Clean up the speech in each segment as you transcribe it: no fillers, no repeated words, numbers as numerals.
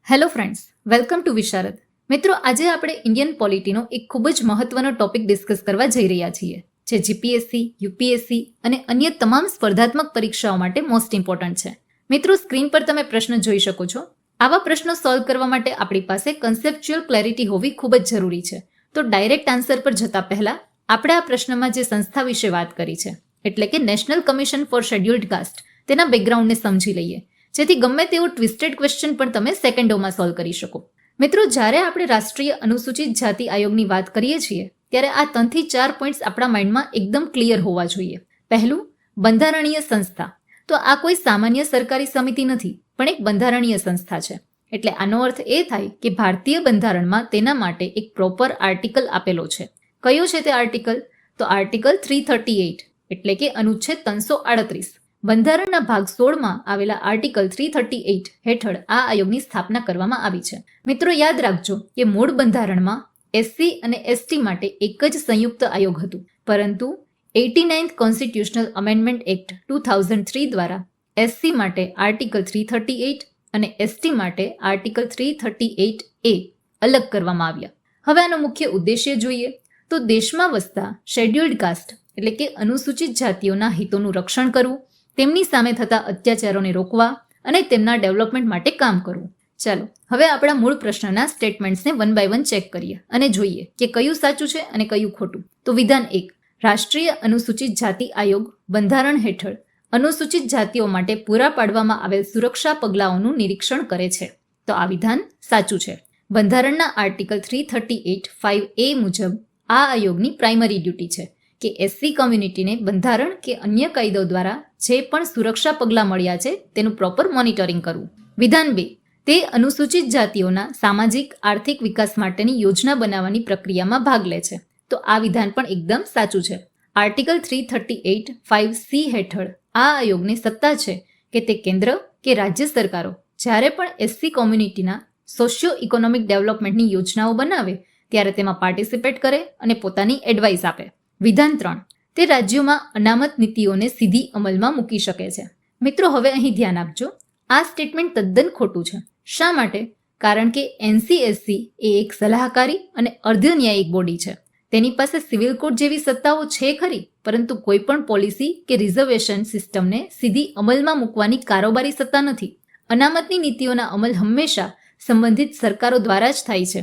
Hello friends, welcome to વિશારદ. મિત્રો, આજે આપણે ઇન્ડિયન પોલિટીનો એક ખૂબ જ મહત્વનો ટોપિક ડિસ્કસ કરવા જઈ રહ્યા છીએ, જે જીપીએસસી, યુપીએસસી અને અન્ય તમામ સ્પર્ધાત્મક પરીક્ષાઓ માટે મોસ્ટ ઇમ્પોર્ટન્ટ છે. મિત્રો, સ્ક્રીન પર તમે પ્રશ્ન જોઈ શકો છો. આવા પ્રશ્નો સોલ્વ કરવા માટે આપણી પાસે કન્સેપ્ચ્યુઅલ ક્લેરિટી હોવી ખૂબ જ જરૂરી છે. તો ડાયરેક્ટ આન્સર પર જતા પહેલા આપણે આ પ્રશ્નમાં જે સંસ્થા વિશે વાત કરી છે, એટલે કે national commission for scheduled caste, તેના બેકગ્રાઉન્ડને સમજી લઈએ, જેથી ગમે તેવો ટ્વિસ્ટેડ ક્વેશ્ચન પણ તમે સેકન્ડોમાં સોલ્વ કરી શકો. મિત્રો, જ્યારે આપણે રાષ્ટ્રીય અનુસૂચિત જાતિ આયોગની વાત કરીએ છીએ, ત્યારે આ 3 થી 4 પોઈન્ટ્સ આપણા માઇન્ડમાં એકદમ ક્લિયર હોવા જોઈએ. પહેલું, બંધારણીય સંસ્થા. તો આ કોઈ સામાન્ય સરકારી સમિતિ નથી, પણ એક બંધારણીય સંસ્થા છે. એટલે આનો અર્થ એ થાય કે ભારતીય બંધારણમાં તેના માટે એક પ્રોપર આર્ટિકલ આપેલો છે. કયો છે તે આર્ટિકલ? તો આર્ટિકલ 338, એટલે કે અનુચ્છેદ 338. બંધારણના ભાગ 16માં આવેલા આર્ટિકલ 338 હેઠળ આ આયોગની સ્થાપના કરવામાં આવી છે. મિત્રો, યાદ રાખજો કે મૂળ બંધારણમાં એસસી અને એસટી માટે એક જ સંયુક્ત આયોગ હતું, પરંતુ 89th કોન્સ્ટિટ્યુશનલ અમેન્ડમેન્ટ એક્ટ 2003 દ્વારા એસસી માટે આર્ટિકલ 338 અને એસટી માટે આર્ટિકલ 338A અલગ કરવામાં આવ્યા. હવે આનો મુખ્ય ઉદ્દેશ્ય જોઈએ તો દેશમાં વસતા શેડ્યુલ્ડ કાસ્ટ એટલે કે અનુસૂચિત જાતિઓના હિતોનું રક્ષણ કરવું, તેમની સામે થતા અત્યાચારોને રોકવા અને તેમના ડેવલપમેન્ટ માટે કામ કરવું. ચાલો હવે આપણા મૂળ પ્રશ્નના સ્ટેટમેન્ટ્સને વન બાય વન ચેક કરીએ અને જોઈએ કે કયું સાચું છે અને કયું ખોટું. તો વિધાન 1, રાષ્ટ્રીય અનુસૂચિત જાતિ આયોગ બંધારણ હેઠળ અનુસૂચિત જાતિઓ માટે પૂરા પાડવામાં આવેલ સુરક્ષા પગલાઓનું નિરીક્ષણ કરે છે. તો આ વિધાન સાચું છે. બંધારણના આર્ટિકલ 338(5)A મુજબ આ આયોગની પ્રાઇમરી ડ્યુટી છે કે એસસી કોમ્યુનિટીને બંધારણ કે અન્ય કાયદો દ્વારા જે પણ સુરક્ષા પગલાં મળ્યા છે તેનું પ્રોપર મોનિટરિંગ કરવું. વિધાન 2, તે અનુસૂચિત જાતિઓના સામાજિક આર્થિક વિકાસ માટેની યોજના બનાવવાની પ્રક્રિયામાં ભાગ લે છે. તો આ વિધાન પણ એકદમ સાચું છે. આર્ટિકલ 338(5)C હેઠળ આ આયોગને સત્તા છે કે તે કેન્દ્ર કે રાજ્ય સરકારો જ્યારે પણ એસસી કોમ્યુનિટીના સોશિયો ઇકોનોમિક ડેવલપમેન્ટની યોજનાઓ બનાવે ત્યારે તેમાં પાર્ટિસિપેટ કરે અને પોતાની એડવાઇસ આપે. વિધાન 3, તે રાજ્યોમાં અનામત નીતિઓને સીધી અમલમાં મૂકી શકે છે. મિત્રો, હવે અહીં ધ્યાન આપજો, આ સ્ટેટમેન્ટ તદ્દન ખોટું છે. શા માટે? કારણ કે એનસીએસસી એ એક સલાહકારી અને અર્ધ ન્યાયિક બોડી છે. તેની પાસે સિવિલ કોડ જેવી સત્તાઓ છે ખરી, પરંતુ કોઈ પણ પોલિસી કે રિઝર્વેશન સિસ્ટમને સીધી અમલમાં મૂકવાની કારોબારી સત્તા નથી. અનામતની નીતિઓના અમલ હંમેશા સંબંધિત સરકારો દ્વારા જ થાય છે.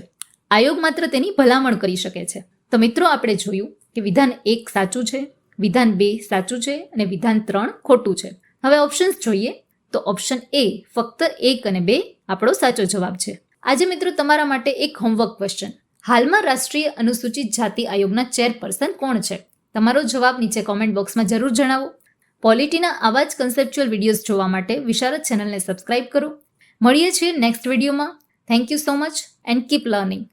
આયોગ માત્ર તેની ભલામણ કરી શકે છે. તો મિત્રો, આપણે જોયું કે વિધાન 1 સાચું છે, વિધાન 2 સાચું છે અને વિધાન 3 ખોટું છે. હવે ઓપ્શન્સ જોઈએ તો ઓપ્શન A ફક્ત 1 અને 2 આપણો સાચો જવાબ છે. આજે મિત્રો તમારા માટે એક હોમવર્ક ક્વેશ્ચન. હાલમાં રાષ્ટ્રીય અનુસૂચિત જાતિ આયોગના ચેરપર્સન કોણ છે? તમારો જવાબ નીચે કોમેન્ટ બોક્સમાં જરૂર જણાવો. પોલિટીના આવા જ કન્સેપ્ચ્યુઅલ વિડીયોઝ જોવા માટે વિશારદ ચેનલને સબસ્ક્રાઇબ કરો. મળીએ છીએ નેક્સ્ટ વિડીયોમાં. Thank you so much and keep learning.